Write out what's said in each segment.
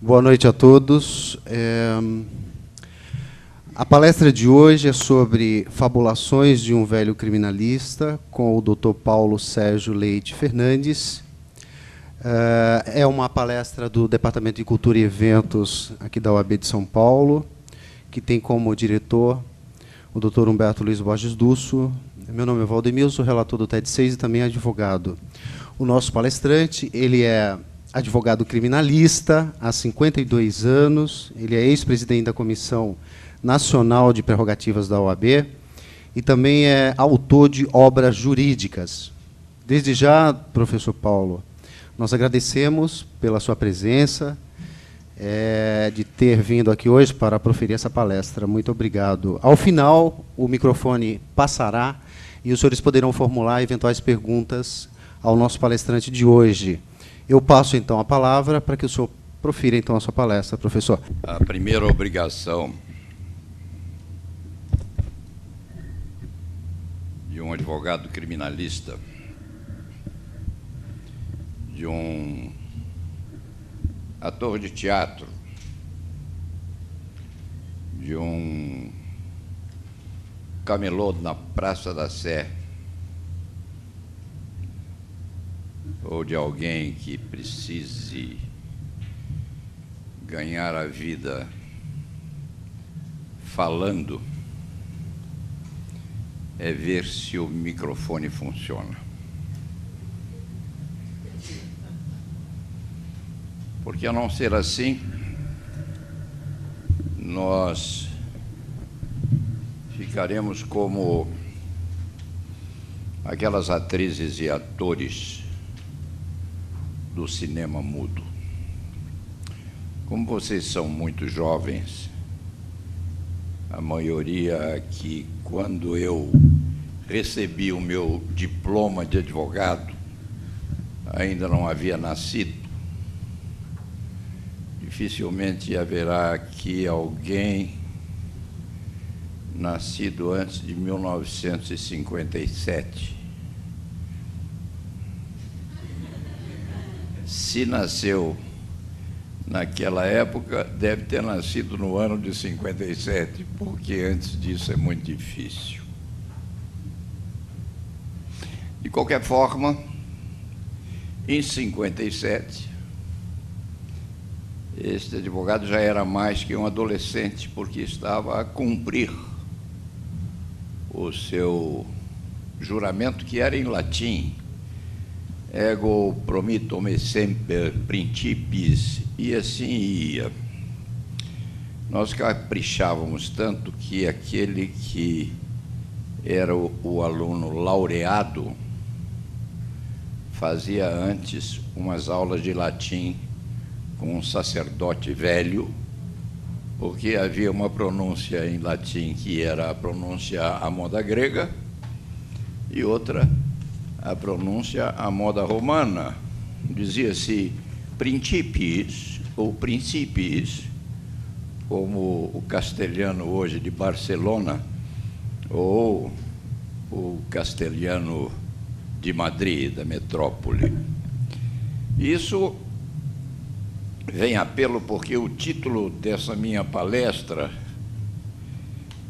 Boa noite a todos. A palestra de hoje é sobre Fabulações de um Velho Criminalista, com o Dr. Paulo Sérgio Leite Fernandes. É uma palestra do Departamento de Cultura e Eventos aqui da UAB de São Paulo, que tem como diretor o Dr. Humberto Luiz Borges Dusso. Meu nome é Valdemir, sou relator do TED 6 e também advogado. O nosso palestrante, ele é advogado criminalista há 52 anos, ele é ex-presidente da Comissão Nacional de Prerrogativas da OAB e também é autor de obras jurídicas. Desde já, professor Paulo, nós agradecemos pela sua presença, de ter vindo aqui hoje para proferir essa palestra. Muito obrigado. Ao final, o microfone passará e os senhores poderão formular eventuais perguntas ao nosso palestrante de hoje. Eu passo, então, a palavra para que o senhor profira, então, a sua palestra, professor. A primeira obrigação de um advogado criminalista, de um ator de teatro, de um camelô na Praça da Sé, ou de alguém que precise ganhar a vida falando, é ver se o microfone funciona. Porque, a não ser assim, nós ficaremos como aquelas atrizes e atores do cinema mudo. Como vocês são muito jovens, a maioria aqui, quando eu recebi o meu diploma de advogado, ainda não havia nascido. Dificilmente haverá aqui alguém nascido antes de 1957. Se nasceu naquela época, deve ter nascido no ano de 57, porque antes disso é muito difícil. De qualquer forma, em 57, este advogado já era mais que um adolescente, porque estava a cumprir o seu juramento, que era em latim: ego promitto me semper principis, e assim ia. Nós caprichávamos tanto que aquele que era o aluno laureado fazia antes umas aulas de latim com um sacerdote velho, porque havia uma pronúncia em latim que era a pronúncia à moda grega e outra a pronúncia à moda romana. Dizia-se principis ou principis, como o castelhano hoje de Barcelona ou o castelhano de Madrid, da metrópole. Isso vem a pelo porque o título dessa minha palestra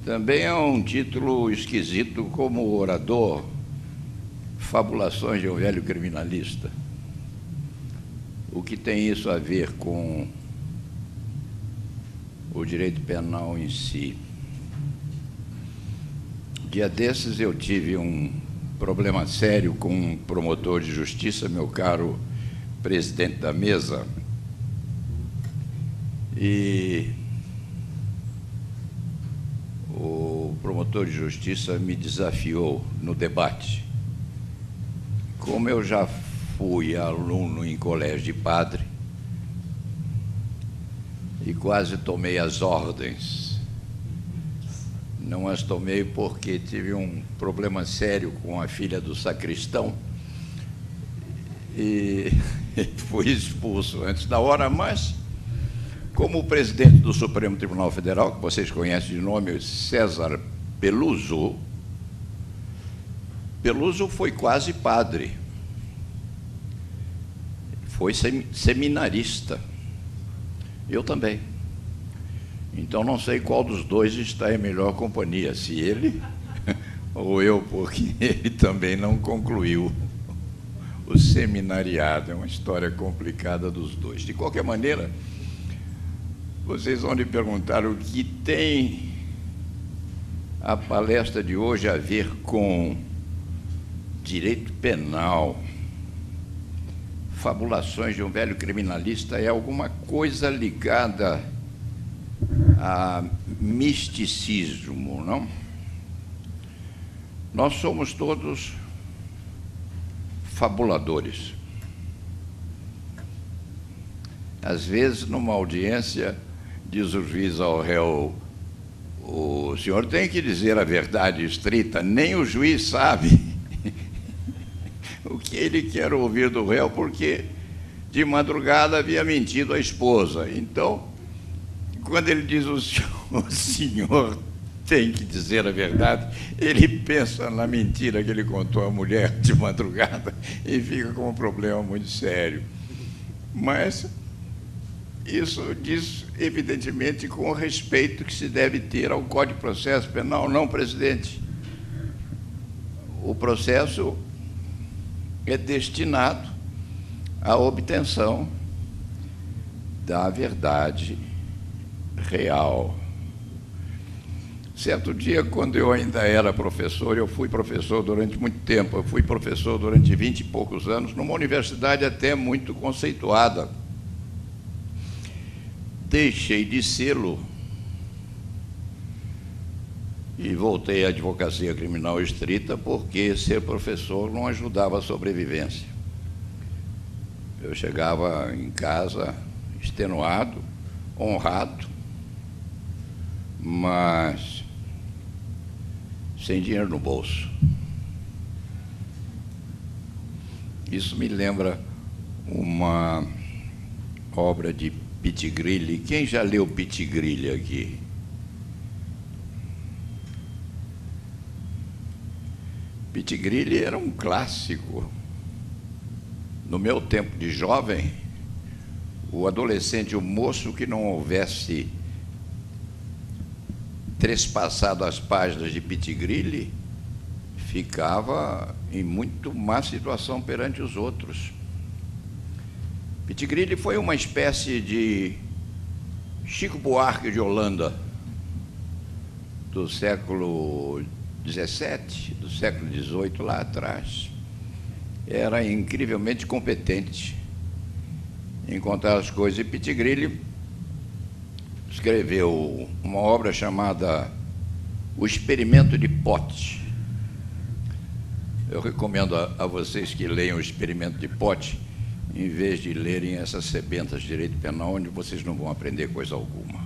também é um título esquisito como orador: Fabulações de um Velho Criminalista. O que tem isso a ver com o direito penal em si? Dia desses eu tive um problema sério com um promotor de justiça, meu caro presidente da mesa, e o promotor de justiça me desafiou no debate. Como eu já fui aluno em colégio de padre e quase tomei as ordens, não as tomei porque tive um problema sério com a filha do sacristão e fui expulso antes da hora, mas como o presidente do Supremo Tribunal Federal, que vocês conhecem de nome, César Peluso foi quase padre, foi seminarista, Eu também. Então não sei qual dos dois está em melhor companhia, se ele ou eu, porque ele também não concluiu o seminariado. É uma história complicada dos dois. De qualquer maneira, vocês vão me perguntar o que tem a palestra de hoje a ver com direito penal. Fabulações de um velho criminalista é alguma coisa ligada a misticismo, não? Nós somos todos fabuladores. Às vezes, numa audiência, diz o juiz ao réu: o senhor tem que dizer a verdade estrita. Nem o juiz sabe o que ele quer ouvir do réu, porque de madrugada havia mentido à esposa. Então, quando ele diz o senhor tem que dizer a verdade, ele pensa na mentira que ele contou à mulher de madrugada e fica com um problema muito sério. Mas isso diz, evidentemente, com o respeito que se deve ter ao Código de Processo Penal. Não, presidente. O processo é destinado à obtenção da verdade real. Certo dia, quando eu ainda era professor, eu fui professor durante muito tempo, eu fui professor durante 20 e poucos anos, numa universidade até muito conceituada. Deixei de sê-lo e voltei à advocacia criminal estrita, porque ser professor não ajudava a sobrevivência. Eu chegava em casa extenuado, honrado, mas sem dinheiro no bolso. Isso me lembra uma obra de Pitti Grilli. Quem já leu Pitti Grilli aqui? Pitti Grilli era um clássico. No meu tempo de jovem, o adolescente, o moço que não houvesse trespassado as páginas de Pitti Grilli ficava em muito má situação perante os outros. Pitti Grilli foi uma espécie de Chico Buarque de Holanda do século XVII, do século XVIII, lá atrás. Era incrivelmente competente em contar as coisas. E Pitti Grilli escreveu uma obra chamada O Experimento de Pote. Eu recomendo a vocês que leiam O Experimento de Pote, em vez de lerem essas sebentas de direito penal, onde vocês não vão aprender coisa alguma.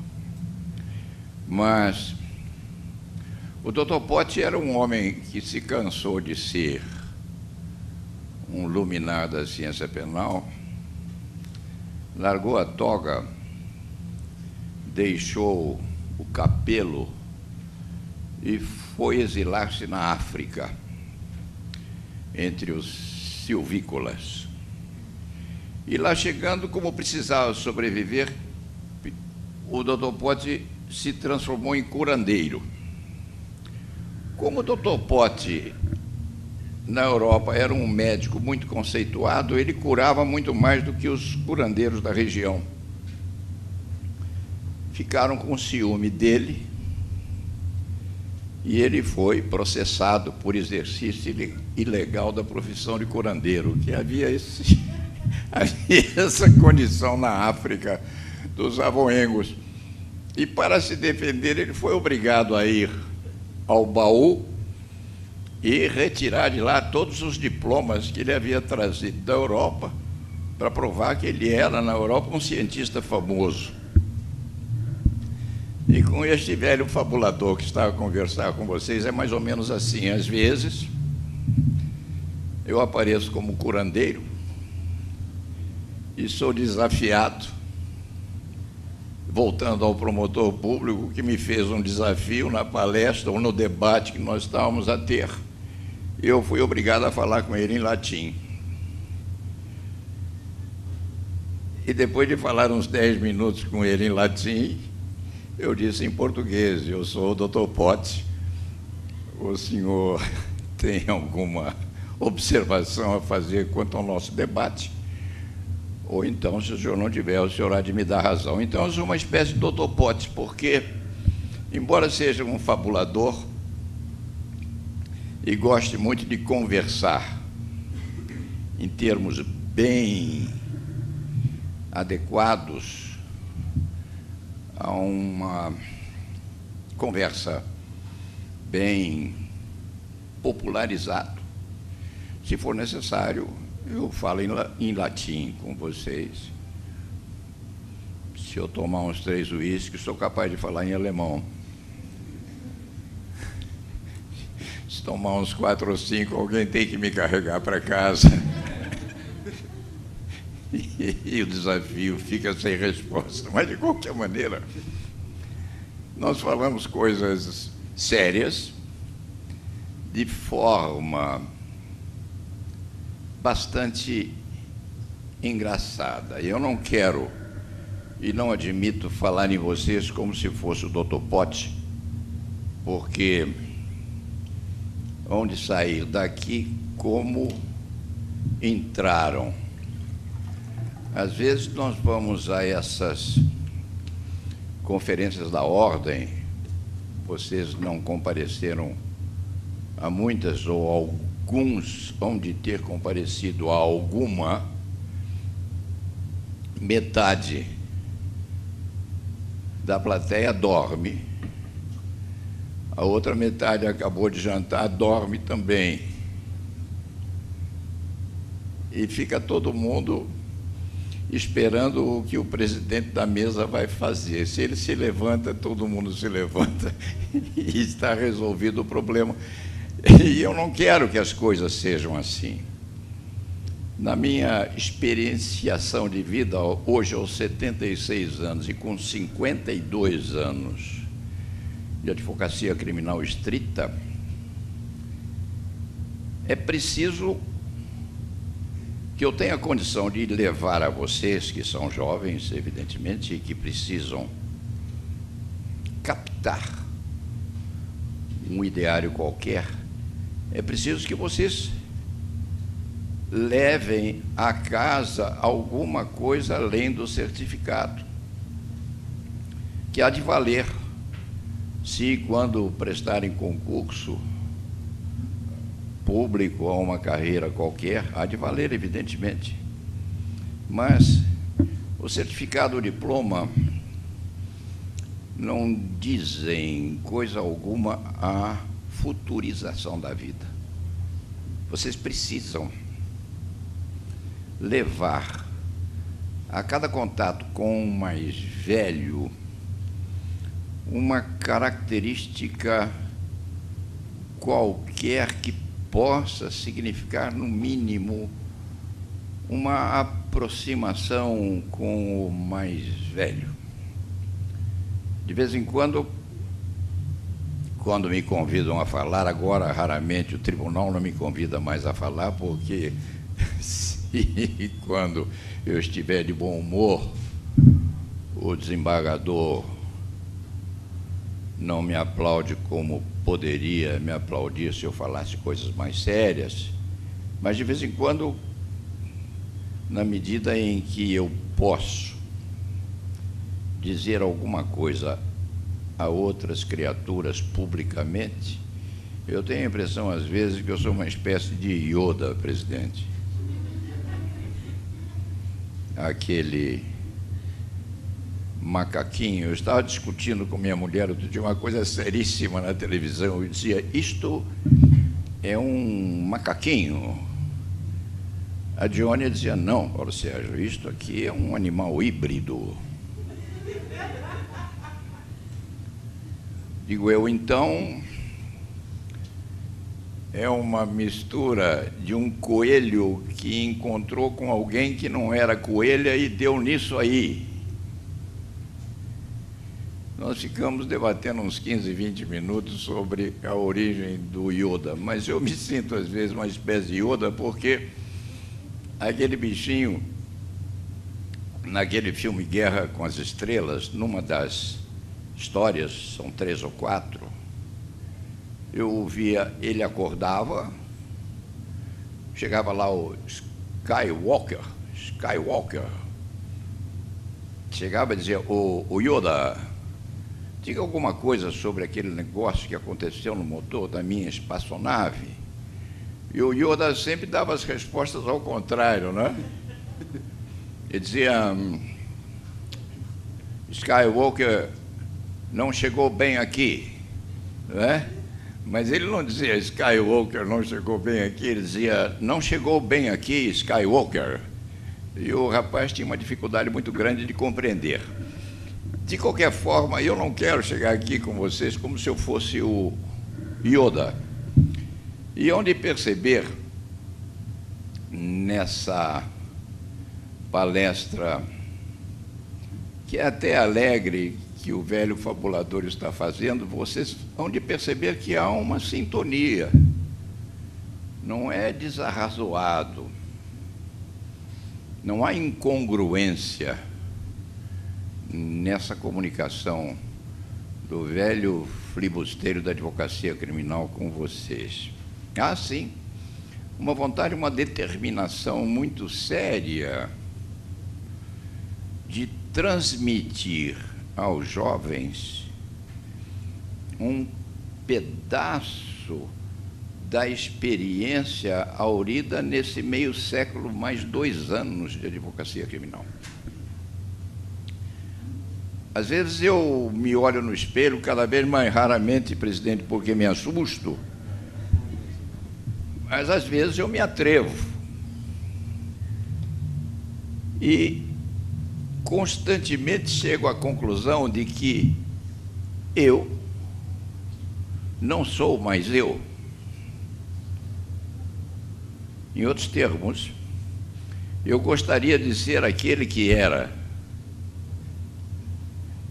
Mas o Dr. Pote era um homem que se cansou de ser um luminar da ciência penal, largou a toga, deixou o capelo e foi exilar-se na África, entre os silvícolas. E lá chegando, como precisava sobreviver, o Dr. Pote se transformou em curandeiro. Como o Dr. Pote, na Europa, era um médico muito conceituado, ele curava muito mais do que os curandeiros da região. Ficaram com ciúme dele e ele foi processado por exercício ilegal da profissão de curandeiro, que havia essa condição na África dos avoengos. E para se defender, ele foi obrigado a ir ao baú e retirar de lá todos os diplomas que ele havia trazido da Europa para provar que ele era, na Europa, um cientista famoso. E com este velho fabulador que estava a conversar com vocês, é mais ou menos assim. Às vezes, eu apareço como curandeiro e sou desafiado, voltando ao promotor público que me fez um desafio na palestra ou no debate que nós estávamos a ter. Eu fui obrigado a falar com ele em latim. E depois de falar uns 10 minutos com ele em latim, eu disse em português: eu sou o Dr. Potts. O senhor tem alguma observação a fazer quanto ao nosso debate? Ou então, se o senhor não tiver, o senhor há de me dar razão. Então, eu sou uma espécie de Dr. Potts, porque, embora seja um fabulador e goste muito de conversar em termos bem adequados a uma conversa bem popularizada, se for necessário, eu falo em latim com vocês. Se eu tomar uns 3 uísques, sou capaz de falar em alemão. Se tomar uns 4 ou 5, alguém tem que me carregar para casa. E o desafio fica sem resposta. Mas, de qualquer maneira, nós falamos coisas sérias, de forma bastante engraçada. Eu não quero e não admito falar em vocês como se fosse o Dr. Potts, porque vão de sair daqui como entraram. Às vezes nós vamos a essas conferências da ordem, vocês não compareceram a muitas, ou alguns hão de ter comparecido a alguma. Metade da plateia dorme, a outra metade acabou de jantar, dorme também. E fica todo mundo esperando o que o presidente da mesa vai fazer. Se ele se levanta, todo mundo se levanta e está resolvido o problema. E eu não quero que as coisas sejam assim. Na minha experienciação de vida, hoje aos 76 anos e com 52 anos de advocacia criminal estrita, é preciso que eu tenha condição de levar a vocês, que são jovens, evidentemente, e que precisam captar um ideário qualquer, é preciso que vocês levem a casa alguma coisa além do certificado, que há de valer se, quando prestarem concurso público a uma carreira qualquer, há de valer, evidentemente. Mas o certificado, o diploma, não dizem coisa alguma à futurização da vida. Vocês precisam levar a cada contato com o mais velho uma característica qualquer que possa significar, no mínimo, uma aproximação com o mais velho. De vez em quando me convidam a falar, agora raramente o tribunal não me convida mais a falar, porque se quando eu estiver de bom humor, o desembargador não me aplaude como poderia me aplaudir se eu falasse coisas mais sérias, mas de vez em quando, na medida em que eu posso dizer alguma coisa a outras criaturas publicamente, eu tenho a impressão, às vezes, que eu sou uma espécie de Yoda, presidente. Aquele macaquinho. Eu estava discutindo com minha mulher outro dia uma coisa seríssima na televisão. Eu dizia: isto é um macaquinho. A Dione dizia: não, Paulo Sérgio, isto aqui é um animal híbrido. Digo eu: então é uma mistura de um coelho que encontrou com alguém que não era coelha e deu nisso aí. Nós ficamos debatendo uns 15, 20 minutos sobre a origem do Yoda, mas eu me sinto, às vezes, uma espécie de Yoda, porque aquele bichinho naquele filme Guerra com as Estrelas, numa das histórias, são 3 ou 4, eu via, ele acordava, chegava lá o Skywalker, chegava e dizia, o Yoda, diga alguma coisa sobre aquele negócio que aconteceu no motor da minha espaçonave. E o Yoda sempre dava as respostas ao contrário, né? Ele dizia, Skywalker não chegou bem aqui, né? Mas ele não dizia Skywalker não chegou bem aqui, ele dizia não chegou bem aqui, Skywalker. E o rapaz tinha uma dificuldade muito grande de compreender. De qualquer forma, eu não quero chegar aqui com vocês como se eu fosse o Yoda. E onde perceber nessa palestra, que é até alegre, que o velho fabulador está fazendo, vocês vão de perceber que há uma sintonia, não é desarrazoado, não há incongruência nessa comunicação do velho flibusteiro da advocacia criminal com vocês. Há, sim, uma vontade, uma determinação muito séria de transmitir aos jovens um pedaço da experiência aurida nesse meio século, mais 2 anos de advocacia criminal. Às vezes eu me olho no espelho, cada vez mais raramente, presidente, porque me assusto, mas às vezes eu me atrevo. E constantemente chego à conclusão de que eu não sou mais eu. Em outros termos, eu gostaria de ser aquele que era,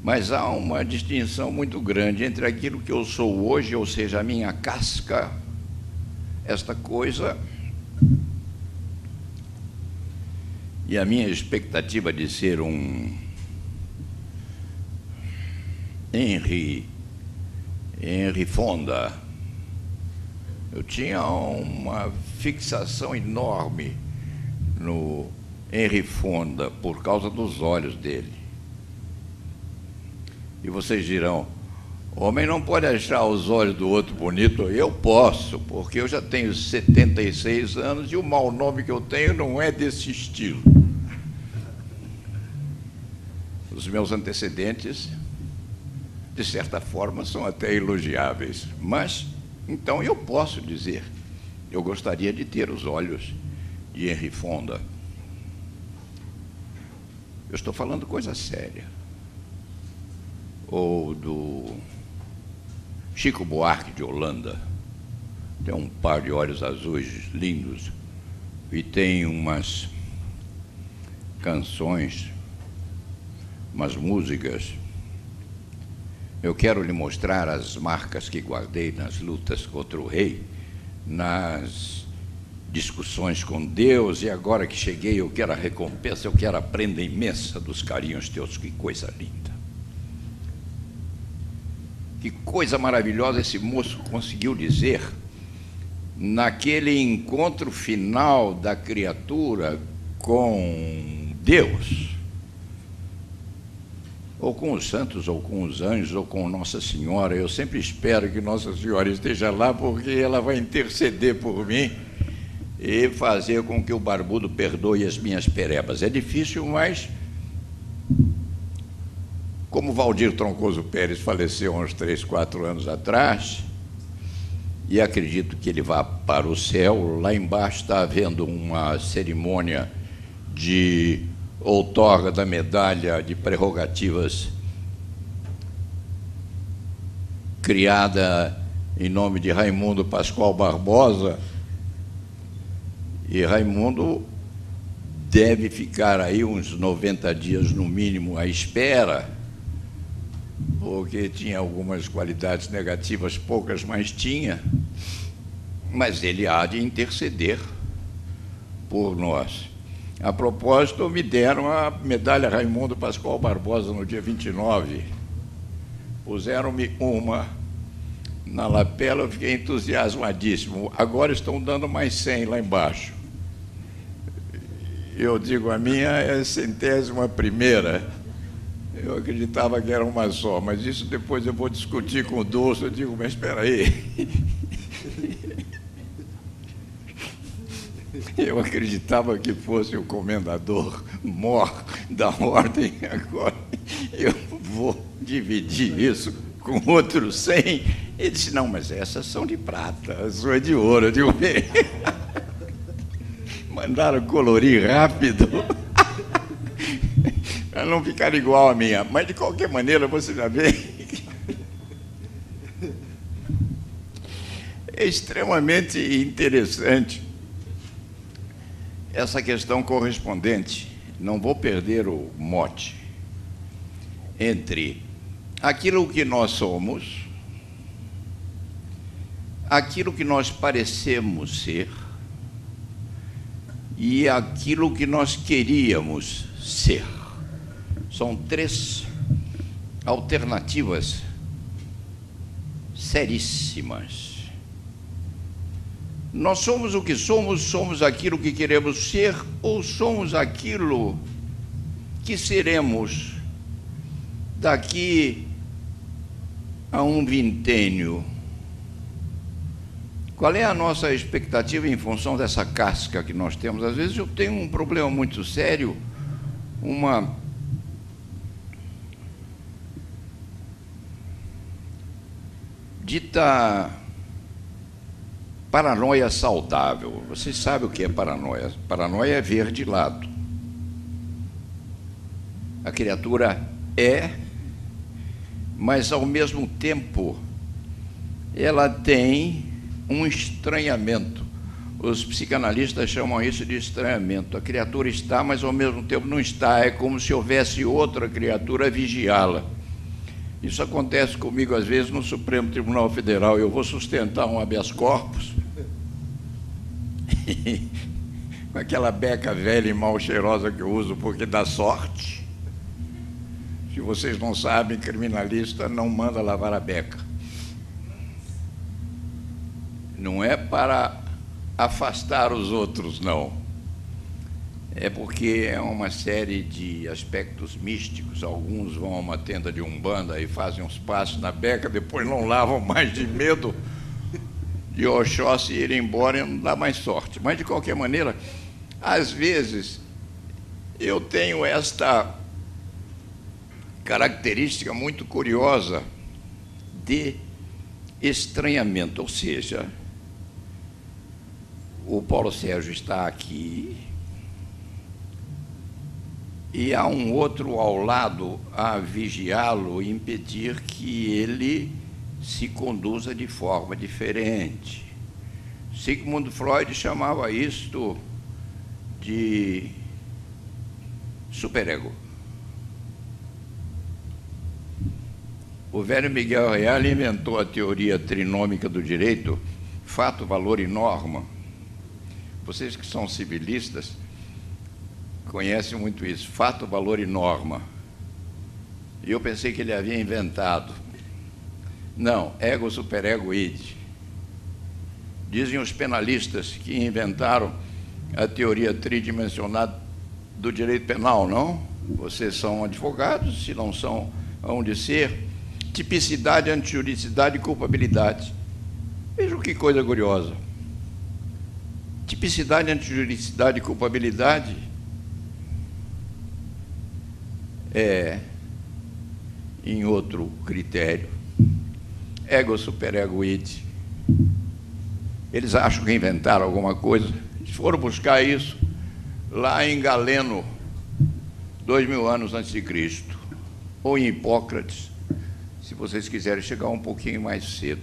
mas há uma distinção muito grande entre aquilo que eu sou hoje, ou seja, a minha casca, esta coisa, e a minha expectativa de ser um Henry Fonda. Eu tinha uma fixação enorme no Henry Fonda por causa dos olhos dele. E vocês dirão, o homem não pode achar os olhos do outro bonito. Eu posso, porque eu já tenho 76 anos e o mau nome que eu tenho não é desse estilo. Os meus antecedentes, de certa forma, são até elogiáveis. Mas, então, eu posso dizer, eu gostaria de ter os olhos de Henry Fonda. Eu estou falando coisa séria. Ou do Chico Buarque de Holanda. Tem um par de olhos azuis lindos e tem umas canções, umas músicas. Eu quero lhe mostrar as marcas que guardei nas lutas contra o rei, nas discussões com Deus, e agora que cheguei eu quero a recompensa, eu quero a prenda imensa dos carinhos teus. Que coisa linda. Que coisa maravilhosa esse moço conseguiu dizer naquele encontro final da criatura com Deus, ou com os santos, ou com os anjos, ou com Nossa Senhora. Eu sempre espero que Nossa Senhora esteja lá, porque ela vai interceder por mim e fazer com que o barbudo perdoe as minhas perebas. É difícil, mas como Valdir Troncoso Pérez faleceu há uns 3, 4 anos atrás, e acredito que ele vá para o céu, lá embaixo está havendo uma cerimônia de outorga da medalha de prerrogativas criada em nome de Raimundo Pascoal Barbosa, e Raimundo deve ficar aí uns 90 dias no mínimo à espera, porque tinha algumas qualidades negativas, poucas, mas tinha, mas ele há de interceder por nós. A propósito, me deram a medalha Raimundo Pascoal Barbosa no dia 29. Puseram-me uma na lapela, eu fiquei entusiasmadíssimo. Agora estão dando mais 100 lá embaixo. Eu digo, a minha é a 101ª. Eu acreditava que era uma só, mas isso depois eu vou discutir com o Dulce. Eu digo, mas espera aí. Eu acreditava que fosse o comendador mor da ordem, agora eu vou dividir isso com outros 100. Ele disse, não, mas essas são de prata, a sua é de ouro. Eu digo, mandaram colorir rápido, para não ficar igual a minha. Mas, de qualquer maneira, você já vê. É extremamente interessante essa questão correspondente, não vou perder o mote, entre aquilo que nós somos, aquilo que nós parecemos ser e aquilo que nós queríamos ser. São 3 alternativas seríssimas. Nós somos o que somos, somos aquilo que queremos ser ou somos aquilo que seremos daqui a um vintênio. Qual é a nossa expectativa em função dessa casca que nós temos? Às vezes eu tenho um problema muito sério, uma dita paranoia saudável. Vocês sabem o que é paranoia? Paranoia é ver de lado. A criatura é, mas ao mesmo tempo ela tem um estranhamento. Os psicanalistas chamam isso de estranhamento. A criatura está, mas ao mesmo tempo não está. É como se houvesse outra criatura a vigiá-la. Isso acontece comigo às vezes no Supremo Tribunal Federal. Eu vou sustentar um habeas corpus com aquela beca velha e mal cheirosa que eu uso porque dá sorte. Se vocês não sabem, criminalista não manda lavar a beca. Não é para afastar os outros, não. É porque é uma série de aspectos místicos. Alguns vão a uma tenda de umbanda e fazem uns passos na beca, depois não lavam mais de medo de Oxóssi ir embora e não dá mais sorte. Mas, de qualquer maneira, às vezes, eu tenho esta característica muito curiosa de estranhamento, ou seja, o Paulo Sérgio está aqui e há um outro ao lado a vigiá-lo e impedir que ele se conduza de forma diferente. Sigmund Freud chamava isto de superego. O velho Miguel Real inventou a teoria trinômica do direito, fato, valor e norma. Vocês que são civilistas conhecem muito isso, fato, valor e norma. E eu pensei que ele havia inventado. Não, ego, superego, id. Dizem os penalistas que inventaram a teoria tridimensional do direito penal, não? Vocês são advogados, se não são, hão de ser. Tipicidade, antijuridicidade e culpabilidade. Vejam que coisa curiosa. Tipicidade, antijuridicidade e culpabilidade é, em outro critério, ego, superego, id. Eles acham que inventaram alguma coisa. Eles foram buscar isso lá em Galeno, 2000 anos antes de Cristo, ou em Hipócrates, se vocês quiserem chegar um pouquinho mais cedo.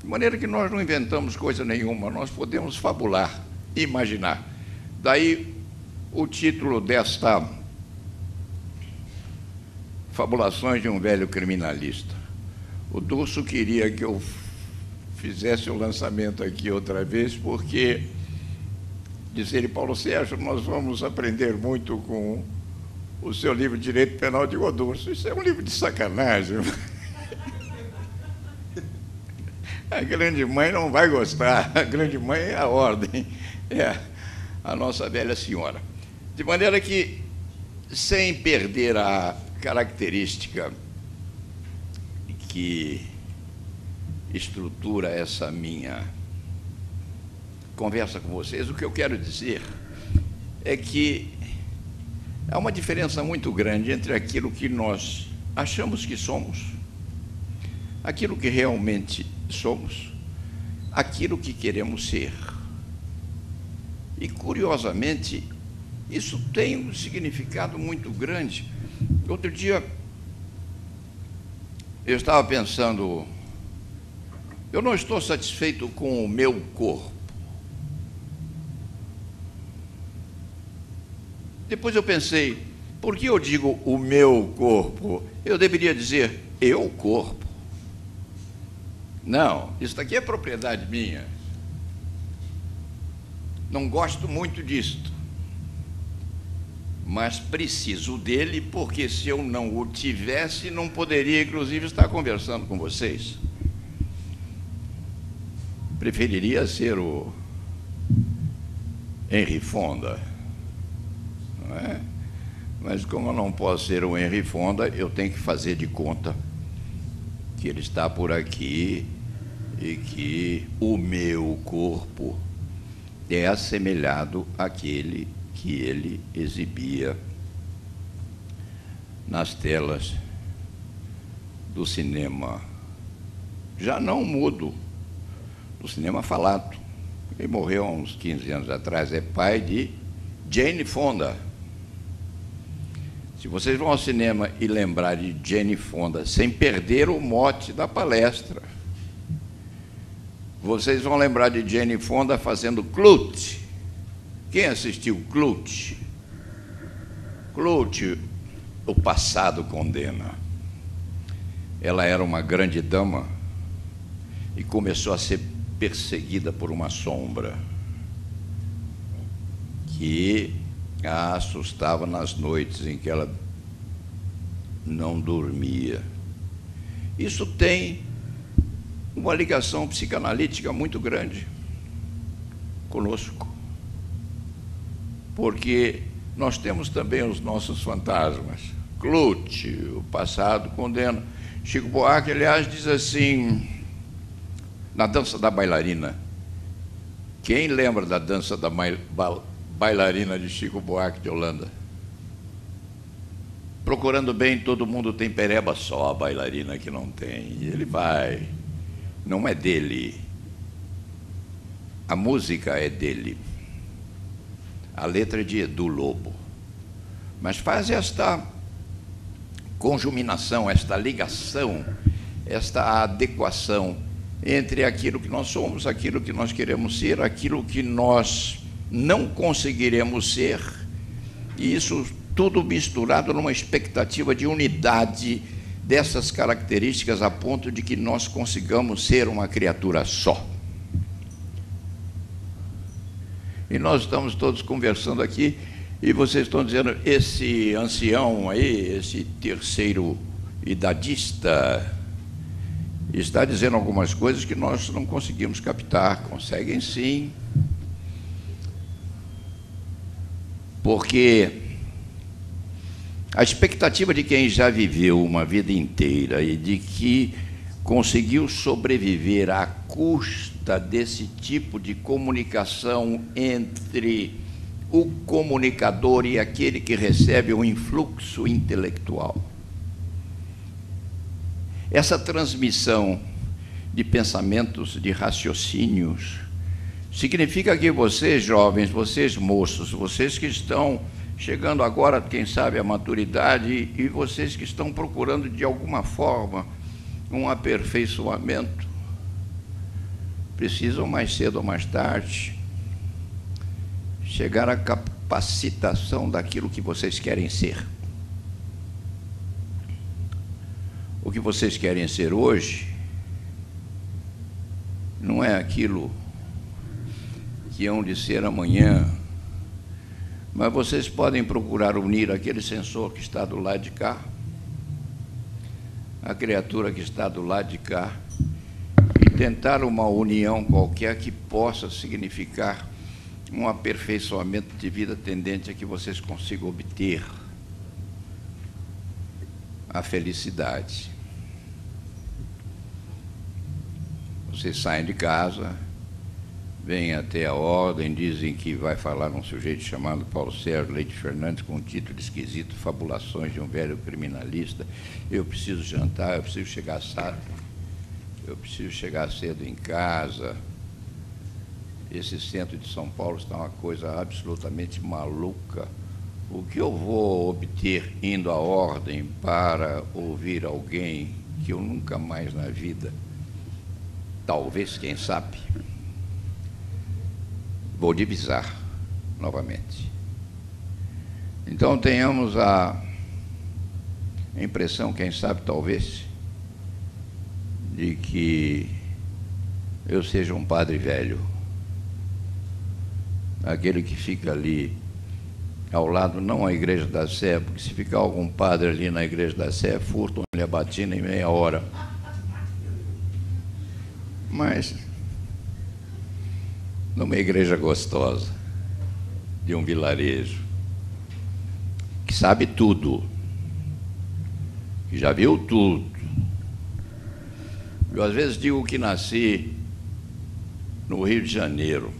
De maneira que nós não inventamos coisa nenhuma, nós podemos fabular, imaginar. Daí o título desta Fabulações de um Velho Criminalista. O Durso queria que eu fizesse o lançamento aqui outra vez, porque disse ele: Paulo Sérgio, nós vamos aprender muito com o seu livro de Direito Penal de Godurso. Isso é um livro de sacanagem. A grande mãe não vai gostar. A grande mãe é a ordem, é a nossa velha senhora. De maneira que, sem perder a característica que estrutura essa minha conversa com vocês, o que eu quero dizer é que há uma diferença muito grande entre aquilo que nós achamos que somos, aquilo que realmente somos, aquilo que queremos ser. E, curiosamente, isso tem um significado muito grande. Outro dia, eu estava pensando, eu não estou satisfeito com o meu corpo. Depois eu pensei, por que eu digo o meu corpo? Eu deveria dizer eu corpo. Não, isso daqui é propriedade minha. Não gosto muito disto, mas preciso dele, porque se eu não o tivesse, não poderia, inclusive, estar conversando com vocês. Preferiria ser o Henry Fonda, não é? Mas como eu não posso ser o Henry Fonda, eu tenho que fazer de conta que ele está por aqui e que o meu corpo é assemelhado àquele que ele exibia nas telas do cinema, já não mudo, do cinema falado. Ele morreu há uns 15 anos atrás, é pai de Jane Fonda. Se vocês vão ao cinema e lembrar de Jane Fonda, sem perder o mote da palestra, vocês vão lembrar de Jane Fonda fazendo Clute. Quem assistiu Clute? Clute, o passado condena. Ela era uma grande dama e começou a ser perseguida por uma sombra que a assustava nas noites em que ela não dormia. Isso tem uma ligação psicanalítica muito grande conosco, porque nós temos também os nossos fantasmas. Clute, o passado condena. Chico Buarque, aliás, diz assim, na Dança da Bailarina. Quem lembra da Dança da Bailarina de Chico Buarque de Holanda? Procurando bem, todo mundo tem pereba, só a bailarina que não tem. E ele vai. Não é dele. A música é dele. A letra é de Edu Lobo. Mas faz esta conjuminação, esta ligação, esta adequação entre aquilo que nós somos, aquilo que nós queremos ser, aquilo que nós não conseguiremos ser, e isso tudo misturado numa expectativa de unidade dessas características a ponto de que nós consigamos ser uma criatura só. E nós estamos todos conversando aqui, e vocês estão dizendo, esse ancião aí, esse terceiro idadista, está dizendo algumas coisas que nós não conseguimos captar. Conseguem sim, porque a expectativa de quem já viveu uma vida inteira e de que conseguiu sobreviver à custa desse tipo de comunicação entre o comunicador e aquele que recebe um influxo intelectual. Essa transmissão de pensamentos, de raciocínios, significa que vocês, jovens, vocês, moços, vocês que estão chegando agora, quem sabe, à maturidade, e vocês que estão procurando, de alguma forma, um aperfeiçoamento, precisam, mais cedo ou mais tarde, chegar à capacitação daquilo que vocês querem ser. O que vocês querem ser hoje não é aquilo que hão de ser amanhã, Mas vocês podem procurar unir aquele sensor que está do lado de cá, a criatura que está do lado de cá, e tentar uma união qualquer que possa significar um aperfeiçoamento de vida tendente a que vocês consigam obter a felicidade. Vocês saem de casa, vêm até a ordem, dizem que vai falar um sujeito chamado Paulo Sérgio Leite Fernandes com um título esquisito, Fabulações de um Velho Criminalista. Eu preciso jantar, eu preciso chegar cedo em casa. Esse centro de São Paulo está uma coisa absolutamente maluca. O que eu vou obter indo à ordem para ouvir alguém que eu nunca mais na vida, talvez, quem sabe, vou divisar novamente. Então tenhamos a impressão, quem sabe, talvez, de que eu seja um padre velho, aquele que fica ali ao lado, não a Igreja da Sé, porque se ficar algum padre ali na Igreja da Sé, furtam-lhe a batina em meia hora. Mas numa igreja gostosa, de um vilarejo, que sabe tudo, que já viu tudo. Eu às vezes digo que nasci no Rio de Janeiro,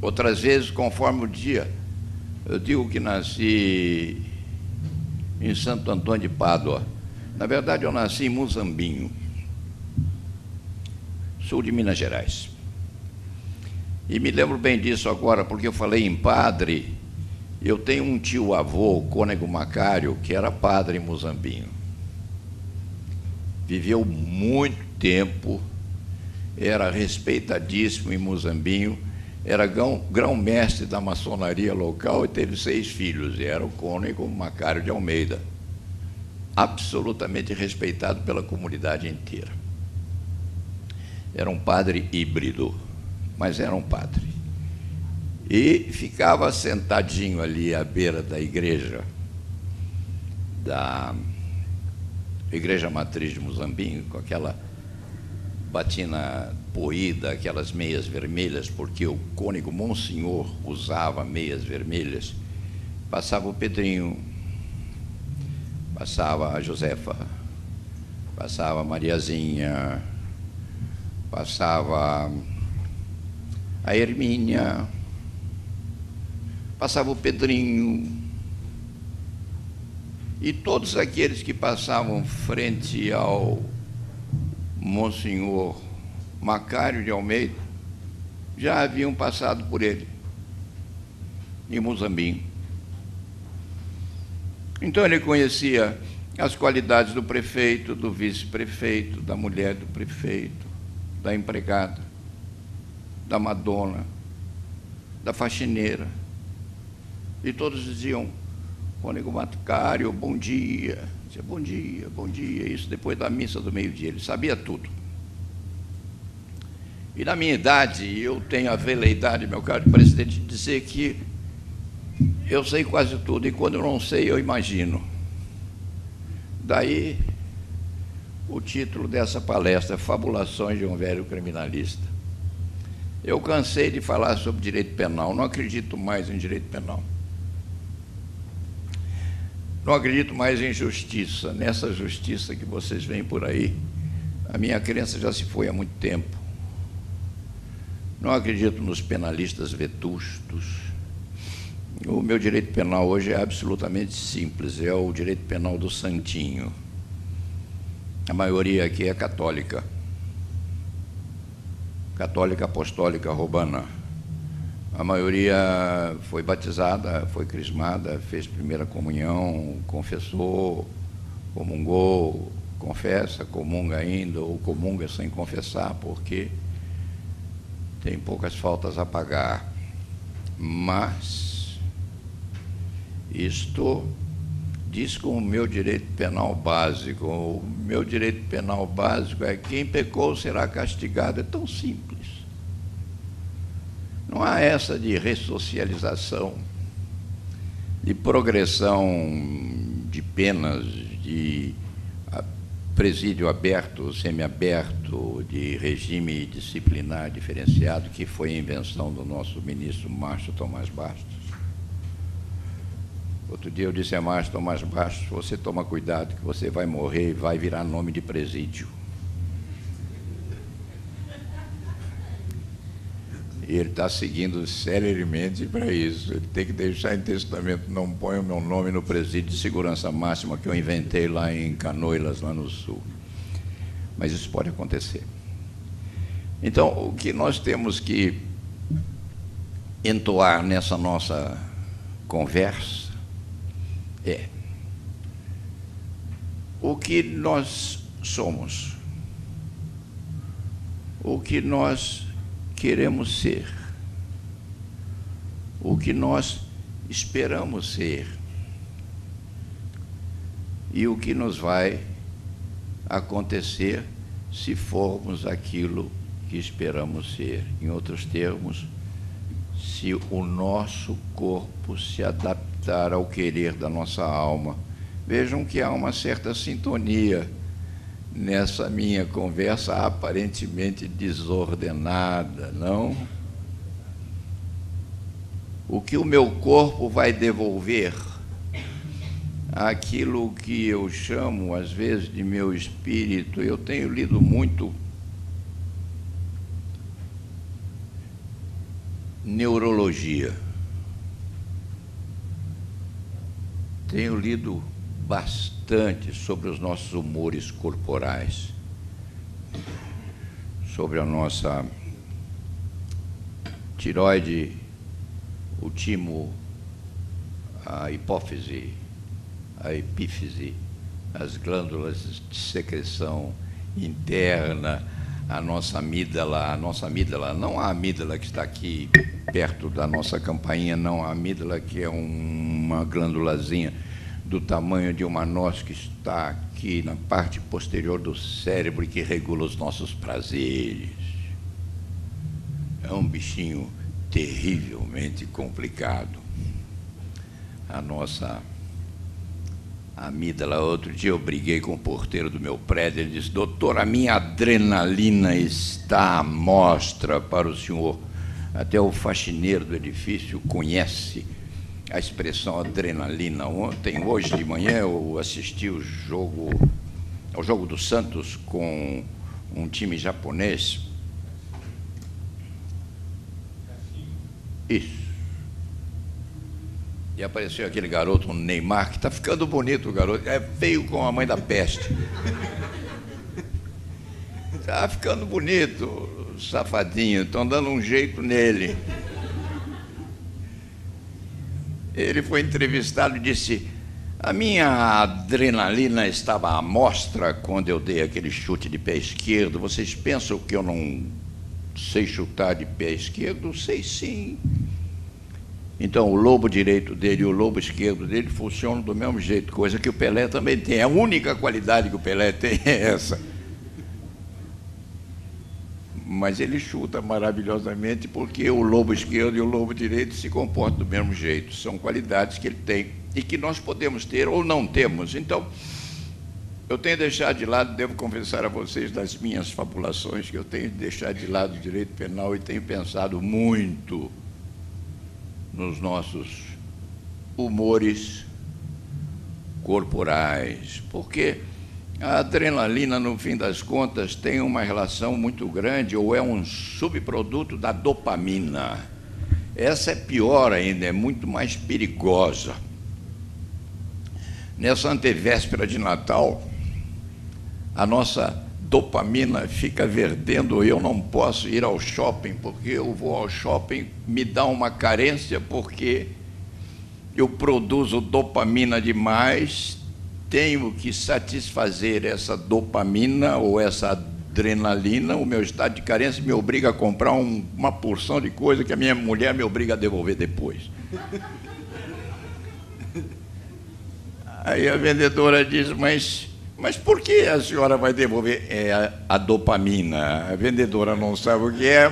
outras vezes, conforme o dia, eu digo que nasci em Santo Antônio de Pádua. Na verdade, eu nasci em Muzambinho, sul de Minas Gerais. E me lembro bem disso agora, porque eu falei em padre. Eu tenho um tio-avô, Cônego Macário, que era padre em Muzambinho. Viveu muito tempo, era respeitadíssimo em Muzambinho, era grão-mestre da maçonaria local e teve 6 filhos, e era o Cônego Macário de Almeida, absolutamente respeitado pela comunidade inteira. Era um padre híbrido, mas era um padre. E ficava sentadinho ali à beira da igreja matriz de Muzambinho, com aquela batina poída, aquelas meias vermelhas, porque o cônego Monsenhor usava meias vermelhas. Passava o Pedrinho, passava a Josefa, passava a Mariazinha, passava a Hermínia, passava o Pedrinho, e todos aqueles que passavam frente ao Monsenhor Macário de Almeida já haviam passado por ele, em Muzambinho. Então ele conhecia as qualidades do prefeito, do vice-prefeito, da mulher do prefeito, da empregada, da madona, da faxineira. E todos diziam: Cônego Macário, bom dia. Dizia, bom dia, bom dia. Isso depois da missa do meio-dia. Ele sabia tudo. E na minha idade, eu tenho a veleidade, meu caro presidente, de dizer que eu sei quase tudo, e quando eu não sei, eu imagino. Daí o título dessa palestra, Fabulações de um Velho Criminalista. Eu cansei de falar sobre direito penal, não acredito mais em direito penal. Não acredito mais em justiça, nessa justiça que vocês veem por aí. A minha crença já se foi há muito tempo. Não acredito nos penalistas vetustos. O meu direito penal hoje é absolutamente simples, é o direito penal do santinho. A maioria aqui é católica. Católica apostólica romana. A maioria foi batizada, foi crismada, fez primeira comunhão, confessou, comungou, confessa, comunga ainda, ou comunga sem confessar, porque tem poucas faltas a pagar. Mas isto diz com o meu direito penal básico. O meu direito penal básico é: quem pecou será castigado. É tão simples. Não há essa de ressocialização, de progressão de penas, de presídio aberto, semiaberto, de regime disciplinar diferenciado, que foi a invenção do nosso ministro Márcio Tomás Bastos. Outro dia eu disse a Márcio Tomás Bastos: você toma cuidado que você vai morrer e vai virar nome de presídio. E ele está seguindo celeremente para isso. Ele tem que deixar em testamento: não ponha o meu nome no presídio de segurança máxima que eu inventei lá em Canoilas, lá no sul. Mas isso pode acontecer. Então, o que nós temos que entoar nessa nossa conversa é o que nós somos, o que nós queremos ser, o que nós esperamos ser e o que nos vai acontecer se formos aquilo que esperamos ser. Em outros termos, se o nosso corpo se adaptar ao querer da nossa alma. Vejam que há uma certa sintonia nessa minha conversa aparentemente desordenada, não? O que o meu corpo vai devolver, aquilo que eu chamo, às vezes, de meu espírito. Eu tenho lido muito neurologia. Tenho lido bastante sobre os nossos humores corporais, sobre a nossa tireoide, o timo, a hipófise, a epífise, as glândulas de secreção interna, a nossa amígdala, não a amígdala que está aqui perto da nossa campainha, não, a amígdala que é uma glândulazinha do tamanho de uma noz que está aqui na parte posterior do cérebro e que regula os nossos prazeres. É um bichinho terrivelmente complicado. A nossa amígdala. Outro dia eu briguei com o porteiro do meu prédio. Ele disse: doutor, a minha adrenalina está à mostra para o senhor. Até o faxineiro do edifício conhece a expressão adrenalina. Hoje de manhã, eu assisti ao jogo do Santos com um time japonês. Isso. E apareceu aquele garoto, um Neymar, que está ficando bonito, o garoto. É feio com a mãe da peste. Está ficando bonito, safadinho. Estão dando um jeito nele. Ele foi entrevistado e disse: a minha adrenalina estava à mostra quando eu dei aquele chute de pé esquerdo. Vocês pensam que eu não sei chutar de pé esquerdo? Sei sim. Então, o lobo direito dele e o lobo esquerdo dele funcionam do mesmo jeito, coisa que o Pelé também tem. A única qualidade que o Pelé tem é essa. Mas ele chuta maravilhosamente porque o lobo esquerdo e o lobo direito se comportam do mesmo jeito. São qualidades que ele tem e que nós podemos ter ou não temos. Então, eu tenho deixado de lado, devo confessar a vocês, das minhas fabulações, que eu tenho deixado de lado o direito penal e tenho pensado muito nos nossos humores corporais, porque a adrenalina, no fim das contas, tem uma relação muito grande, ou é um subproduto da dopamina. Essa é pior ainda, é muito mais perigosa. Nessa antevéspera de Natal, a nossa dopamina fica vertendo e eu não posso ir ao shopping, porque eu vou ao shopping, me dá uma carência, porque eu produzo dopamina demais, tenho que satisfazer essa dopamina ou essa adrenalina, o meu estado de carência me obriga a comprar uma porção de coisa que a minha mulher me obriga a devolver depois. Aí a vendedora diz: mas por que a senhora vai devolver? É a dopamina. A vendedora não sabe o que é.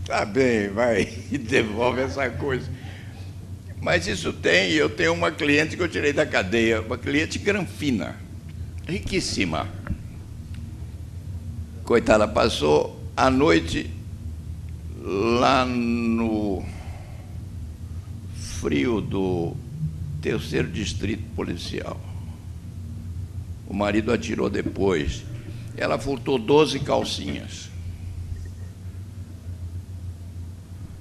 Tá bem, vai e devolve essa coisa. Mas isso tem, eu tenho uma cliente que eu tirei da cadeia, uma cliente granfina, riquíssima. Coitada, passou a noite lá no frio do 3º Distrito Policial. O marido atirou depois. Ela furtou 12 calcinhas.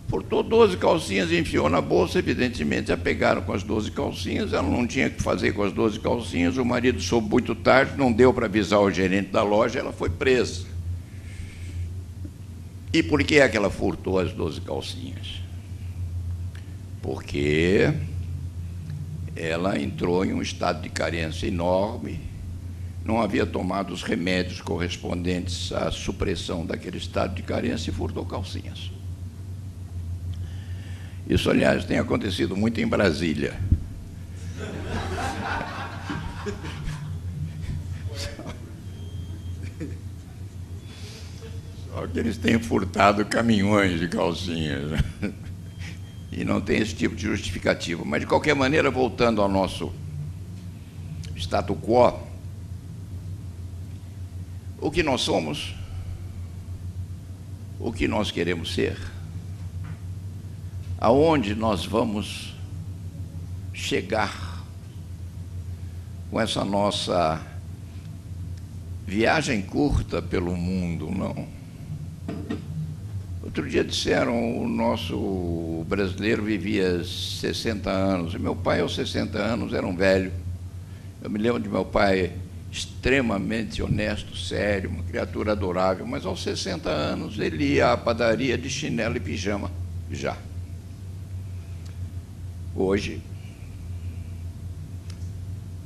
Furtou 12 calcinhas e enfiou na bolsa. Evidentemente, a pegaram com as 12 calcinhas. Ela não tinha o que fazer com as 12 calcinhas. O marido soube muito tarde, não deu para avisar o gerente da loja, ela foi presa. E por que é que ela furtou as 12 calcinhas? Porque ela entrou em um estado de carência enorme, não havia tomado os remédios correspondentes à supressão daquele estado de carência e furtou calcinhas. Isso, aliás, tem acontecido muito em Brasília. Só que eles têm furtado caminhões de calcinhas. E não tem esse tipo de justificativa. Mas, de qualquer maneira, voltando ao nosso status quo, o que nós somos, o que nós queremos ser, aonde nós vamos chegar com essa nossa viagem curta pelo mundo, não? Outro dia disseram o nosso brasileiro vivia 60 anos, e meu pai aos 60 anos era um velho. Eu me lembro de meu pai extremamente honesto, sério, uma criatura adorável, mas aos 60 anos ele ia à padaria de chinelo e pijama, já. Hoje,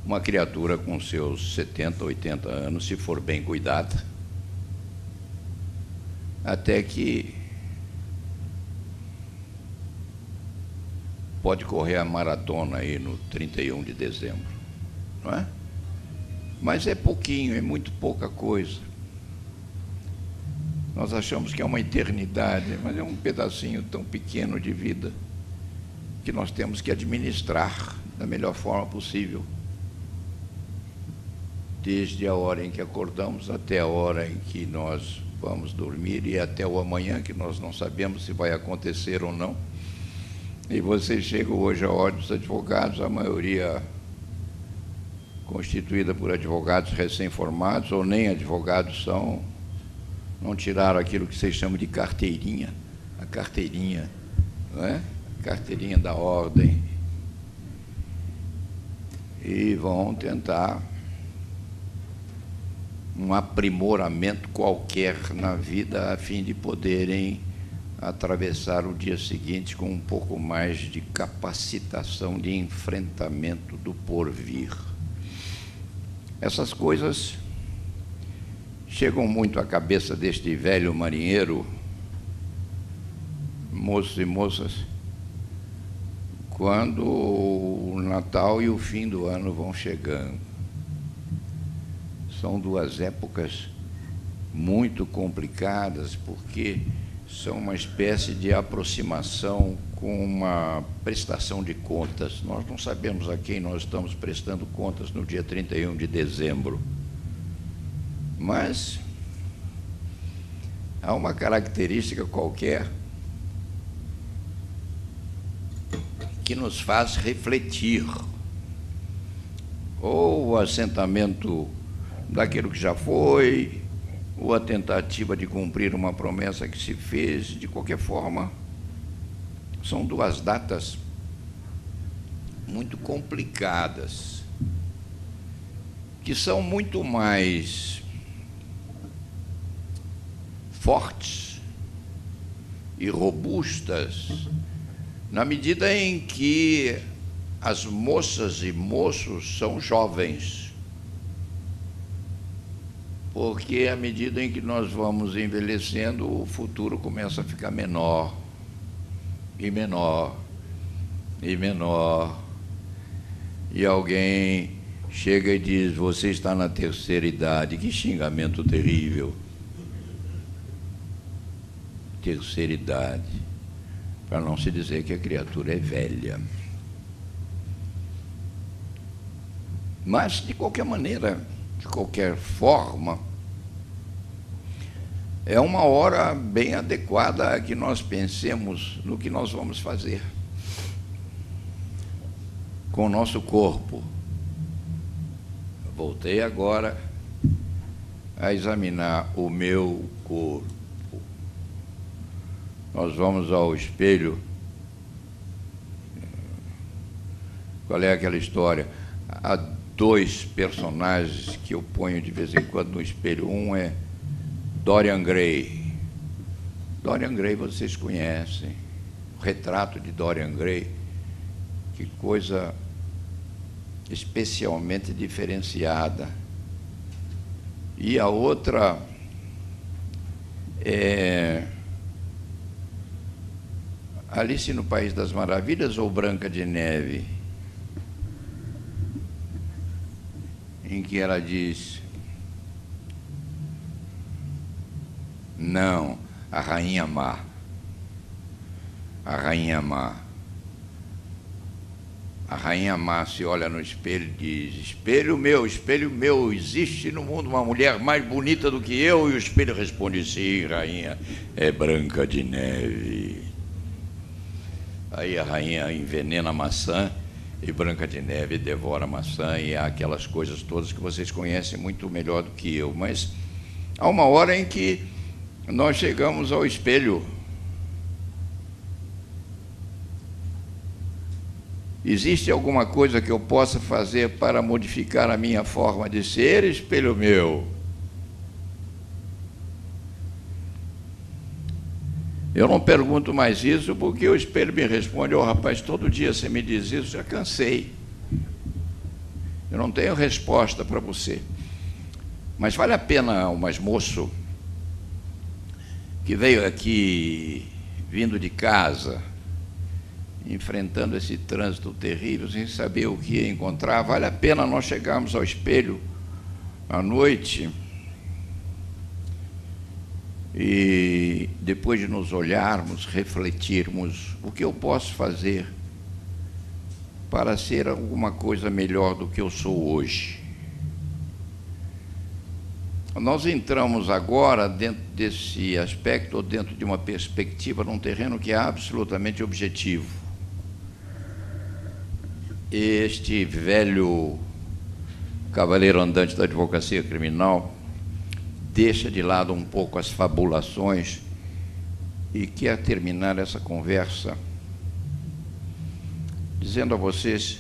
uma criatura com seus 70, 80 anos, se for bem cuidada, até que pode correr a maratona aí no 31 de dezembro, não é? Mas é pouquinho, é muito pouca coisa. Nós achamos que é uma eternidade, mas é um pedacinho tão pequeno de vida que nós temos que administrar da melhor forma possível. Desde a hora em que acordamos até a hora em que nós vamos dormir e até o amanhã, que nós não sabemos se vai acontecer ou não. E vocês chegam hoje à Ordem dos Advogados, a maioria constituída por advogados recém-formados, ou nem advogados são, não tiraram aquilo que vocês chamam de carteirinha, a carteirinha, não é? A carteirinha da ordem. E vão tentar um aprimoramento qualquer na vida a fim de poderem atravessar o dia seguinte com um pouco mais de capacitação de enfrentamento do porvir. Essas coisas chegam muito à cabeça deste velho marinheiro, moços e moças, quando o Natal e o fim do ano vão chegando. São duas épocas muito complicadas, porque são uma espécie de aproximação com uma prestação de contas. Nós não sabemos a quem nós estamos prestando contas no dia 31 de dezembro. Mas há uma característica qualquer que nos faz refletir. Ou o assentamento daquilo que já foi, ou a tentativa de cumprir uma promessa que se fez. De qualquer forma, são duas datas muito complicadas, que são muito mais fortes e robustas na medida em que as moças e moços são jovens. Porque à medida em que nós vamos envelhecendo, o futuro começa a ficar menor, e menor, e menor. E alguém chega e diz: você está na terceira idade. Que xingamento terrível. terceira idade, para não se dizer que a criatura é velha. Mas, de qualquer maneira, de qualquer forma, é uma hora bem adequada a que nós pensemos no que nós vamos fazer com o nosso corpo. Voltei agora a examinar o meu corpo. Nós vamos ao espelho. Qual é aquela história? Há dois personagens que eu ponho de vez em quando no espelho. Um é Dorian Gray. Dorian Gray vocês conhecem. O retrato de Dorian Gray. Que coisa especialmente diferenciada. E a outra é Alice no País das Maravilhas ou Branca de Neve, em que ela diz: não, a Rainha Má. A Rainha Má. A Rainha Má se olha no espelho e diz: espelho meu, existe no mundo uma mulher mais bonita do que eu? E o espelho responde: sim, rainha, é Branca de Neve. Aí a rainha envenena a maçã e Branca de Neve devora a maçã, e há aquelas coisas todas que vocês conhecem muito melhor do que eu. Mas há uma hora em que nós chegamos ao espelho. Existe alguma coisa que eu possa fazer para modificar a minha forma de ser, espelho meu? Eu não pergunto mais isso, porque o espelho me responde: oh, rapaz, todo dia você me diz isso, já cansei. Eu não tenho resposta para você. Mas vale a pena, mas moço, que veio aqui, vindo de casa, enfrentando esse trânsito terrível, sem saber o que ia encontrar, vale a pena nós chegarmos ao espelho à noite e, depois de nos olharmos, refletirmos: o que eu posso fazer para ser alguma coisa melhor do que eu sou hoje? Nós entramos agora dentro desse aspecto, ou dentro de uma perspectiva, num terreno que é absolutamente objetivo. Este velho cavaleiro andante da advocacia criminal deixa de lado um pouco as fabulações e quer terminar essa conversa dizendo a vocês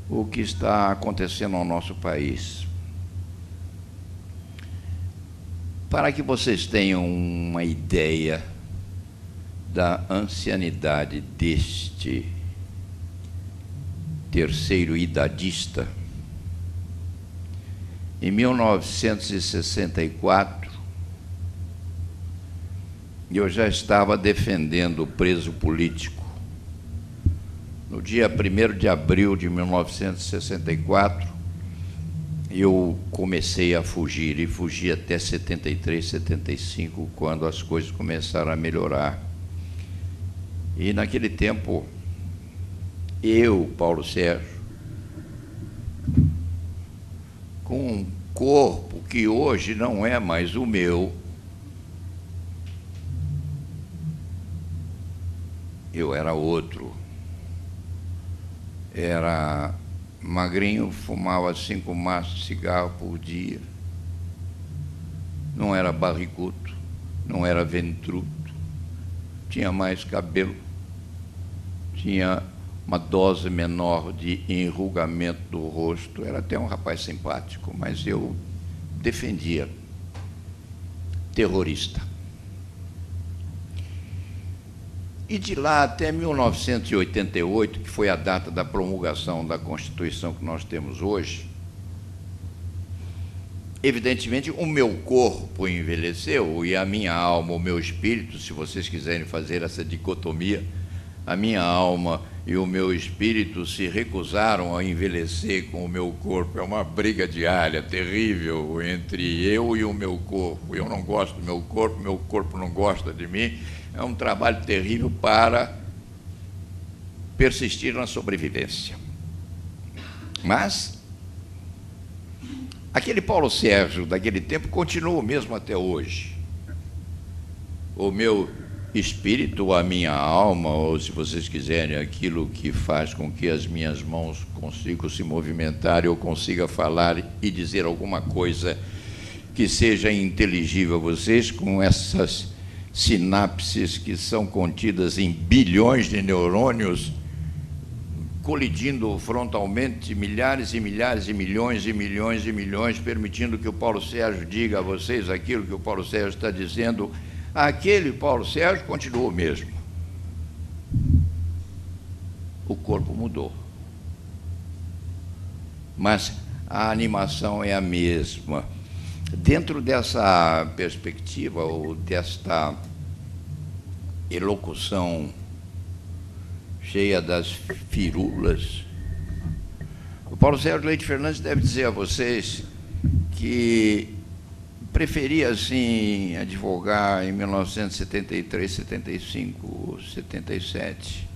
o que está acontecendo no nosso país. Para que vocês tenham uma ideia da ancianidade deste terceiro idadista, em 1964, eu já estava defendendo o preso político. No dia 1º de abril de 1964, eu comecei a fugir, e fugi até 73, 75, quando as coisas começaram a melhorar. E naquele tempo, eu, Paulo Sérgio, com um corpo que hoje não é mais o meu, eu era outro. Era magrinho, fumava 5 maços de cigarro por dia, não era barrigudo, não era ventrudo, tinha mais cabelo, tinha uma dose menor de enrugamento do rosto, era até um rapaz simpático, mas eu defendia terrorista. E de lá até 1988, que foi a data da promulgação da Constituição que nós temos hoje, evidentemente o meu corpo envelheceu e a minha alma, o meu espírito, se vocês quiserem fazer essa dicotomia, a minha alma e o meu espírito se recusaram a envelhecer com o meu corpo. É uma briga diária terrível entre eu e o meu corpo. Eu não gosto do meu corpo não gosta de mim. É um trabalho terrível para persistir na sobrevivência. Mas aquele Paulo Sérgio daquele tempo continua o mesmo até hoje. O meu espírito, a minha alma, ou se vocês quiserem, aquilo que faz com que as minhas mãos consigam se movimentar, eu consiga falar e dizer alguma coisa que seja inteligível a vocês, com essas sinapses que são contidas em bilhões de neurônios, colidindo frontalmente milhares e milhares e milhões e milhões e milhões, permitindo que o Paulo Sérgio diga a vocês aquilo que o Paulo Sérgio está dizendo. Aquele Paulo Sérgio continua o mesmo. O corpo mudou, mas a animação é a mesma. Dentro dessa perspectiva, ou desta elocução cheia das firulas, o Paulo Sérgio Leite Fernandes deve dizer a vocês que preferia, assim, advogar em 1973, 75, 77,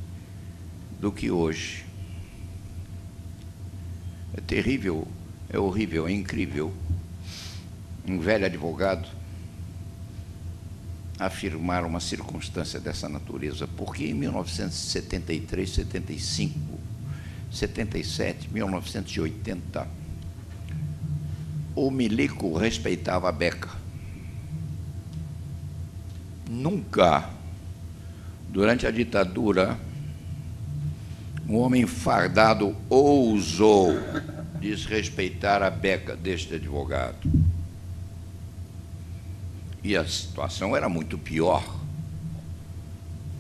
do que hoje. É terrível, é horrível, é incrível um velho advogado afirmar uma circunstância dessa natureza, porque em 1973, 75, 77, 1980, o milico respeitava a beca. Nunca, durante a ditadura, um homem fardado ousou desrespeitar a beca deste advogado. E a situação era muito pior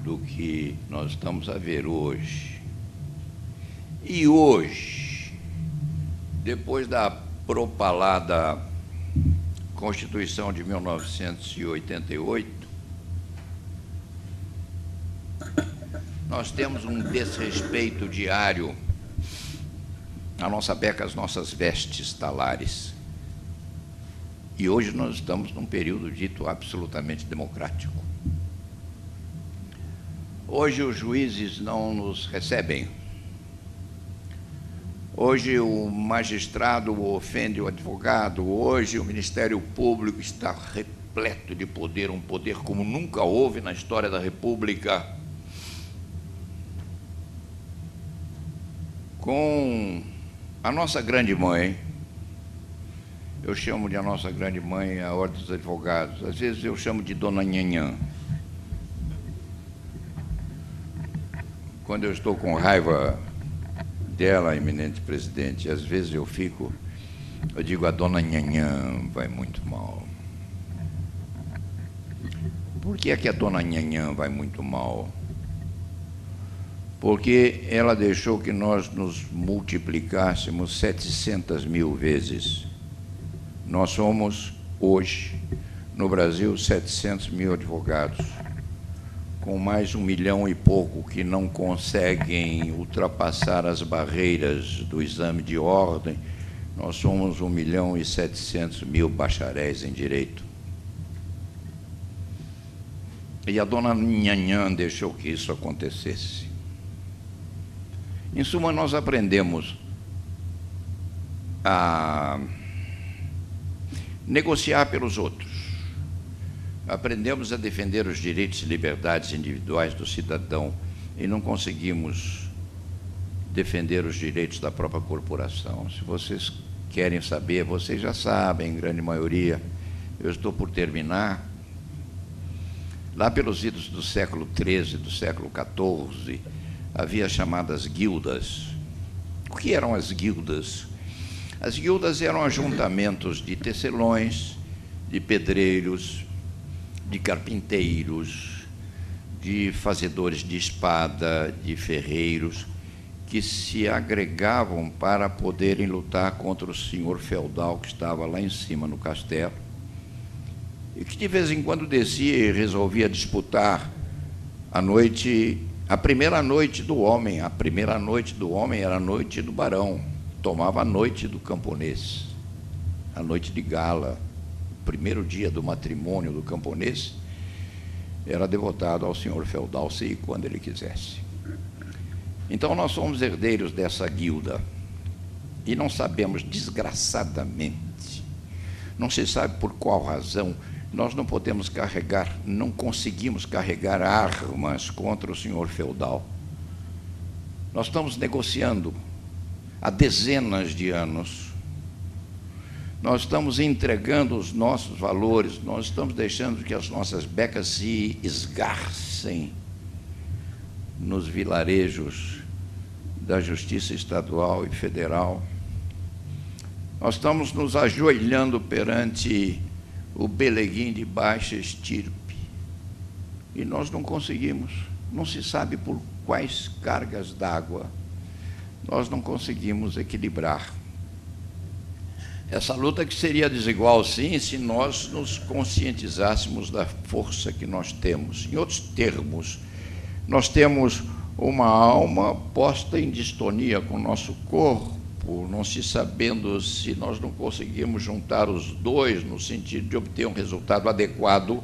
do que nós estamos a ver hoje. E hoje, depois da propalada Constituição de 1988, nós temos um desrespeito diário à nossa beca, às nossas vestes talares. E hoje nós estamos num período dito absolutamente democrático. Hoje os juízes não nos recebem. Hoje o magistrado ofende o advogado. Hoje o Ministério Público está repleto de poder, um poder como nunca houve na história da República. Com a nossa grande mãe, eu chamo de a nossa grande mãe a Ordem dos Advogados, às vezes eu chamo de Dona Nhanhã. Quando eu estou com raiva dela, eminente presidente, às vezes eu digo, a Dona Nhanhã vai muito mal. Por que é que a Dona Nhanhã vai muito mal? Porque ela deixou que nós nos multiplicássemos 700 mil vezes. Nós somos, hoje, no Brasil, 700 mil advogados, com mais 1 milhão e pouco que não conseguem ultrapassar as barreiras do exame de ordem. Nós somos 1.700.000 bacharéis em direito. E a Dona Nhanhã deixou que isso acontecesse. Em suma, nós aprendemos a negociar pelos outros. Aprendemos a defender os direitos e liberdades individuais do cidadão e não conseguimos defender os direitos da própria corporação. Se vocês querem saber, vocês já sabem, em grande maioria, eu estou por terminar. Lá pelos idos do século XIII, do século XIV, havia chamadas guildas. O que eram as guildas? As guildas eram ajuntamentos de tecelões, de pedreiros, de carpinteiros, de fazedores de espada, de ferreiros, que se agregavam para poderem lutar contra o senhor feudal que estava lá em cima no castelo, e que de vez em quando descia e resolvia disputar à noite A primeira noite do homem era a noite do barão, tomava a noite do camponês, a noite de gala. O primeiro dia do matrimônio do camponês era devotado ao senhor feudal, se e quando ele quisesse. Então nós somos herdeiros dessa guilda e não sabemos, desgraçadamente, não se sabe por qual razão, nós não podemos carregar, não conseguimos carregar armas contra o senhor feudal. Nós estamos negociando há dezenas de anos. Nós estamos entregando os nossos valores, nós estamos deixando que as nossas becas se esgarcem nos vilarejos da justiça estadual e federal. Nós estamos nos ajoelhando perante o Beleguim de baixa estirpe. E nós não conseguimos, não se sabe por quais cargas d'água, nós não conseguimos equilibrar. Essa luta que seria desigual, sim, se nós nos conscientizássemos da força que nós temos. Em outros termos, nós temos uma alma posta em distonia com o nosso corpo, não se sabendo se nós não conseguimos juntar os dois no sentido de obter um resultado adequado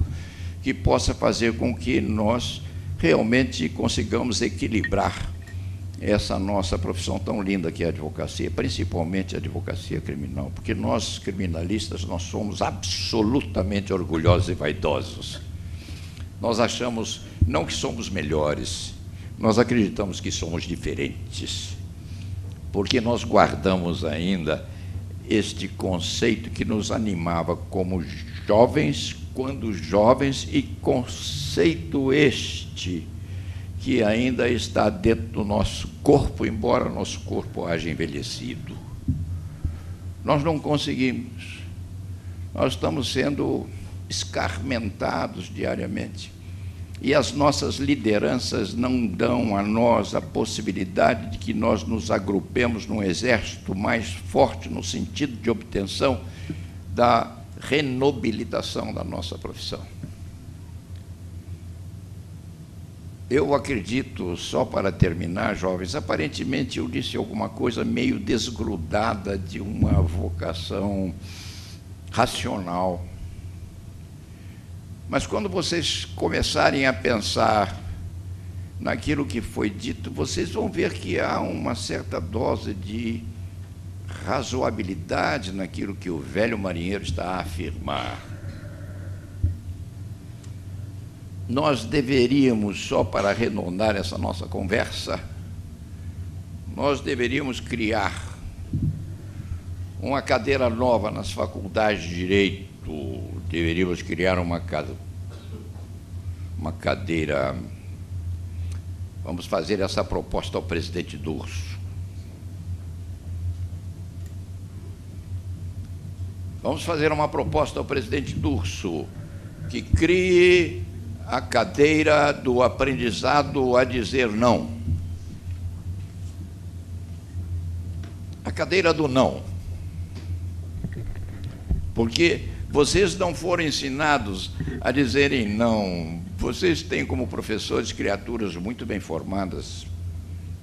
que possa fazer com que nós realmente consigamos equilibrar essa nossa profissão tão linda que é a advocacia, principalmente a advocacia criminal, porque nós, criminalistas, nós somos absolutamente orgulhosos e vaidosos. Nós achamos, não que somos melhores, nós acreditamos que somos diferentes, porque nós guardamos ainda este conceito que nos animava como jovens, quando jovens, e conceito este que ainda está dentro do nosso corpo, embora nosso corpo haja envelhecido. Nós não conseguimos. Nós estamos sendo escarmentados diariamente. E as nossas lideranças não dão a nós a possibilidade de que nós nos agrupemos num exército mais forte no sentido de obtenção da renobilitação da nossa profissão. Eu acredito, só para terminar, jovens, aparentemente eu disse alguma coisa meio desgrudada de uma vocação racional. Mas quando vocês começarem a pensar naquilo que foi dito, vocês vão ver que há uma certa dose de razoabilidade naquilo que o velho marinheiro está a afirmar. Nós deveríamos, só para arredondar essa nossa conversa, nós deveríamos criar uma cadeira nova nas faculdades de Direito, deveríamos criar uma cadeira, vamos fazer essa proposta ao presidente Durso. Vamos fazer uma proposta ao presidente Durso, que crie a cadeira do aprendizado a dizer não. A cadeira do não. Porque vocês não foram ensinados a dizerem não. Vocês têm como professores criaturas muito bem formadas,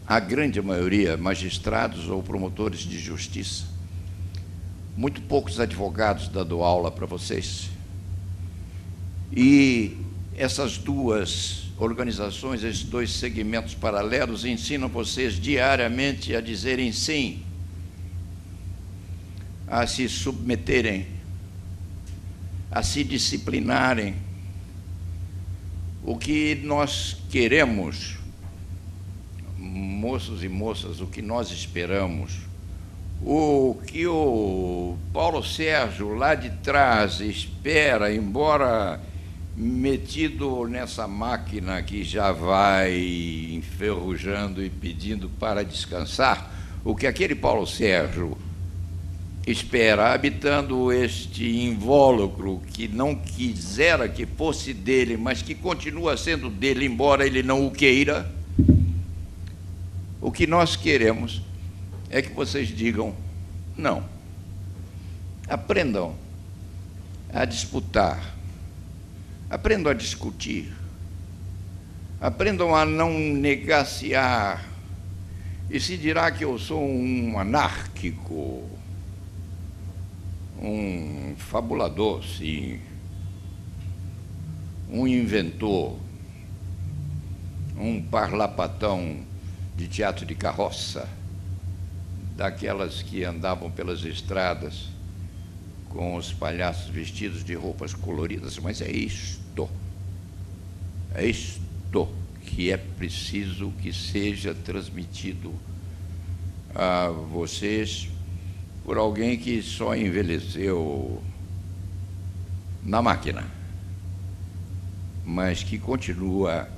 a grande maioria magistrados ou promotores de justiça. Muito poucos advogados dando aula para vocês. E essas duas organizações, esses dois segmentos paralelos, ensinam vocês diariamente a dizerem sim, a se submeterem, a se disciplinarem. O que nós queremos, moços e moças, o que nós esperamos, o que o Paulo Sérgio lá de trás espera, embora metido nessa máquina que já vai enferrujando e pedindo para descansar, o que aquele Paulo Sérgio espera, habitando este invólucro que não quisera que fosse dele, mas que continua sendo dele, embora ele não o queira, o que nós queremos é que vocês digam não. Aprendam a disputar, aprendam a discutir, Aprendam a não negaciar. E se dirá que eu sou um anárquico, um fabulador, sim, um inventor, um parlapatão de teatro de carroça, daquelas que andavam pelas estradas com os palhaços vestidos de roupas coloridas, mas é isto que é preciso que seja transmitido a vocês por alguém que só envelheceu na máquina, mas que continua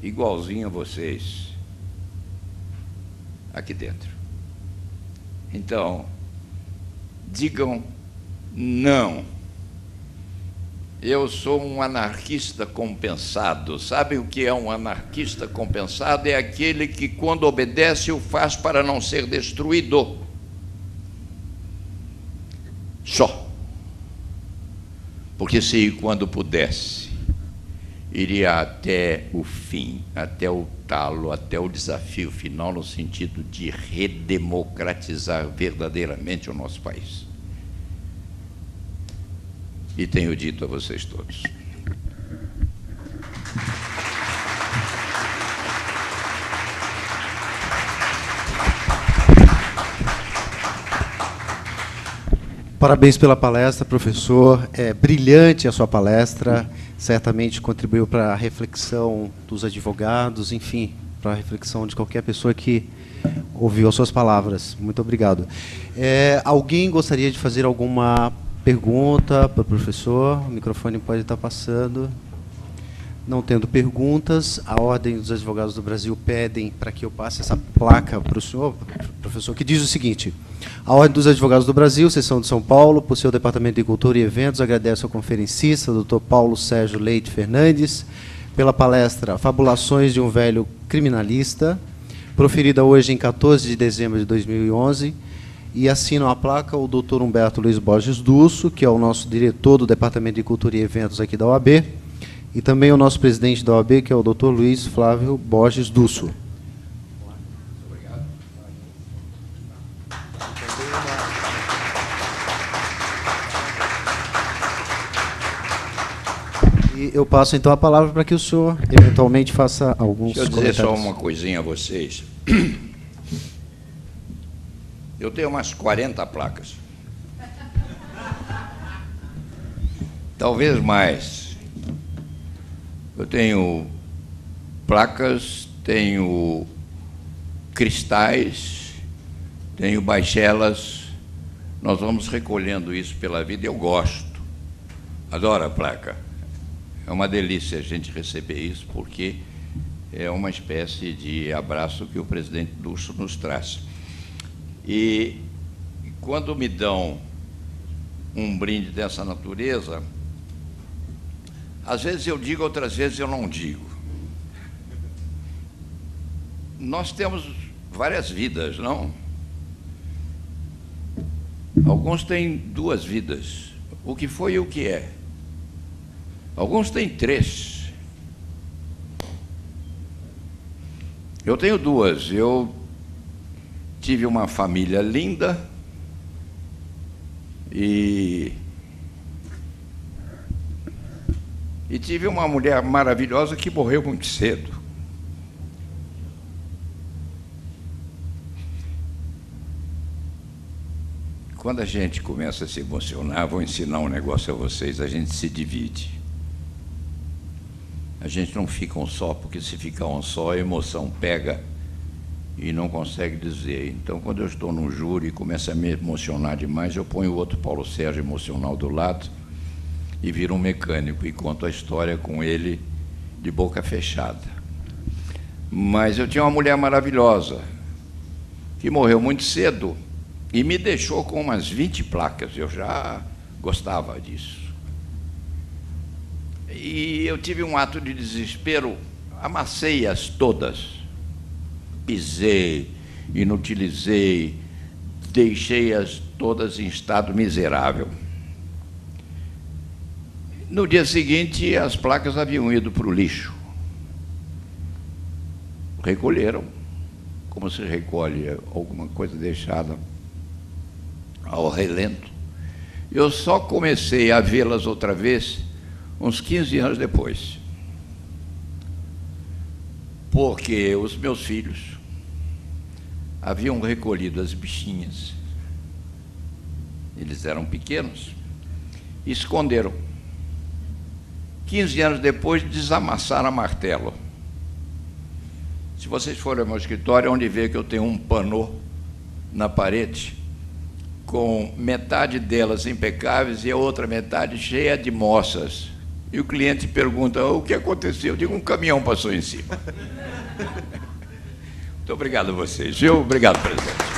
igualzinho a vocês aqui dentro. Então, digam não. Eu sou um anarquista compensado. Sabe o que é um anarquista compensado? É aquele que, quando obedece, o faz para não ser destruído. Só. Porque se quando pudesse, iria até o fim, até o talo, até o desafio final, no sentido de redemocratizar verdadeiramente o nosso país. E tenho dito a vocês todos. Parabéns pela palestra, professor. É brilhante a sua palestra. Certamente contribuiu para a reflexão dos advogados, enfim, para a reflexão de qualquer pessoa que ouviu as suas palavras. Muito obrigado. Alguém gostaria de fazer alguma pergunta para o professor? O microfone pode estar passando. Não tendo perguntas, a Ordem dos Advogados do Brasil pedem para que eu passe essa placa para o senhor, professor, que diz o seguinte: a Ordem dos Advogados do Brasil, Seção de São Paulo, por seu Departamento de Cultura e Eventos, agradece ao conferencista, Dr. Paulo Sérgio Leite Fernandes, pela palestra Fabulações de um Velho Criminalista, proferida hoje em 14 de dezembro de 2011, e assinam a placa o Dr. Humberto Luiz Borges Dusso, que é o nosso diretor do Departamento de Cultura e Eventos aqui da OAB, e também o nosso presidente da OAB, que é o Dr. Luiz Flávio Borges Dusso. Obrigado. E eu passo, então, a palavra para que o senhor, eventualmente, faça alguns comentários. Deixa eu dizer só uma coisinha a vocês. Eu tenho umas 40 placas. Talvez mais. Eu tenho placas, tenho cristais, tenho baixelas. Nós vamos recolhendo isso pela vida. Eu gosto, adoro a placa. É uma delícia a gente receber isso, porque é uma espécie de abraço que o presidente Dusso nos traz. E quando me dão um brinde dessa natureza, às vezes eu digo, outras vezes eu não digo. Nós temos várias vidas, não? Alguns têm 2 vidas, o que foi e o que é. Alguns têm 3. Eu tenho 2. Eu tive uma família linda e tive uma mulher maravilhosa que morreu muito cedo. Quando a gente começa a se emocionar, vou ensinar um negócio a vocês, a gente se divide. A gente não fica um só, porque se ficar um só, a emoção pega e não consegue dizer. Então, quando eu estou num júri e começo a me emocionar demais, eu ponho o outro Paulo Sérgio emocional do lado e viro um mecânico e conto a história com ele de boca fechada. Mas eu tinha uma mulher maravilhosa que morreu muito cedo e me deixou com umas 20 placas. Eu já gostava disso. E eu tive um ato de desespero, amassei-as todas. Pisei, inutilizei, deixei-as todas em estado miserável. No dia seguinte, as placas haviam ido para o lixo. recolheram, como se recolhe alguma coisa deixada ao relento. Eu só comecei a vê-las outra vez uns 15 anos depois, porque os meus filhos haviam recolhido as bichinhas, eles eram pequenos, e esconderam. 15 anos depois, desamassaram a martelo. Se vocês forem ao meu escritório, onde vê que eu tenho um panô na parede, com metade delas impecáveis e a outra metade cheia de moças. E o cliente pergunta, o que aconteceu? Eu digo, um caminhão passou em cima. Muito obrigado a vocês, viu? Obrigado, presidente.